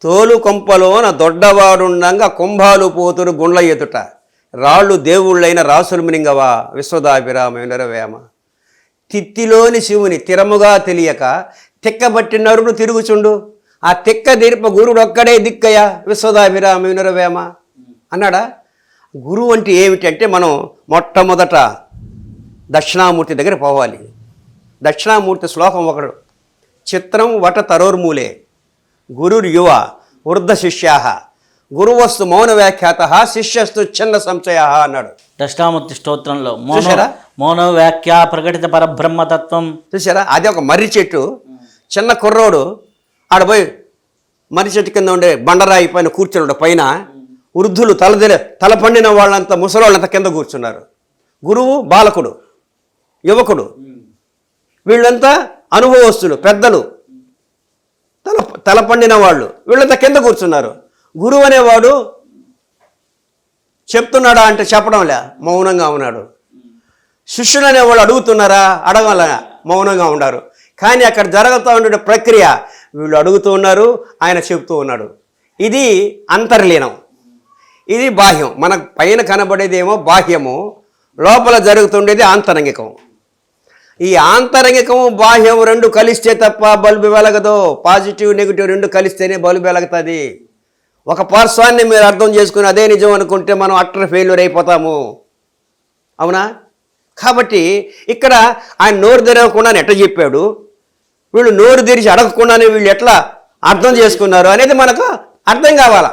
తోలు కొంపలోన దొడ్డవాడుండంగా కుంభాలు పోతురు గుండ్ల ఎదుట రాళ్ళు దేవుళ్ళైన రాసులు మినింగవా విశ్వదాభిరామ వినరవేమ. తిత్తిలోని శివుని తిరముగా తెలియక తిక్కబట్టి నరుడు తిరుగుచుండు. ఆ తిక్క దీర్ప గురుడొక్కడే దిక్కయ్య విశ్వదాభిరామ వినరవేమ అన్నాడా. గురువు అంటే ఏమిటంటే మనం మొట్టమొదట దక్షిణామూర్తి దగ్గర పోవాలి. దక్షిణామూర్తి శ్లోకం ఒకడు, చిత్రం వట తరోర్మూలే గురుర్యువ వృద్ధ శిష్యా గురువస్తు మౌన వ్యాఖ్యాత శిష్యస్తు చిన్న సంశయ అన్నాడు దక్షిణామూర్తి స్తోత్రంలో. చూసారా? మౌన వ్యాఖ్య ప్రకటిత పరబ్రహ్మతత్వం. చూసారా? అది ఒక మర్రి చెట్టు, చిన్న కుర్రోడు ఆడపోయి మర్రి చెట్టు కింద ఉండే బండరాయి పైన కూర్చున్నాడు. పైన వృద్ధులు తల పండిన వాళ్ళంతా ముసలోళ్ళంతా కింద కూర్చున్నారు. గురువు బాలకుడు, యువకుడు, వీళ్ళంతా అనుభవస్తులు, పెద్దలు, తల పండిన వాళ్ళు, వీళ్ళంతా కింద కూర్చున్నారు. గురువు అనేవాడు చెప్తున్నాడా అంటే చెప్పడంలే, మౌనంగా ఉన్నాడు. శిష్యులు అనేవాళ్ళు అడుగుతున్నారా, అడగల, మౌనంగా ఉన్నారు. కానీ అక్కడ జరుగుతూ ఉండే ప్రక్రియ వీళ్ళు అడుగుతూ ఉన్నారు, ఆయన చెప్తూ ఉన్నాడు. ఇది అంతర్లీనం, ఇది బాహ్యం. మనకు పైన కనబడేదేమో బాహ్యము, లోపల జరుగుతుండేది ఆంతరంగికం. ఈ ఆంతరంగికము బాహ్యం రెండు కలిస్తే తప్ప బల్బు వెలగదు. పాజిటివ్ నెగిటివ్ రెండు కలిస్తేనే బల్బు వెలగుతుంది. ఒక పార్శ్వాన్ని మీరు అర్థం చేసుకుని అదే నిజం అనుకుంటే మనం అట్టర్ ఫెయిల్యూర్ అయిపోతాము. అవునా? కాబట్టి ఇక్కడ ఆయన నోరు తెరవకుండా ఎట్లా చెప్పాడు, వీళ్ళు నోరు తెరిచి అడగకుండానే వీళ్ళు ఎట్లా అర్థం చేసుకున్నారు అనేది మనకు అర్థం కావాలా.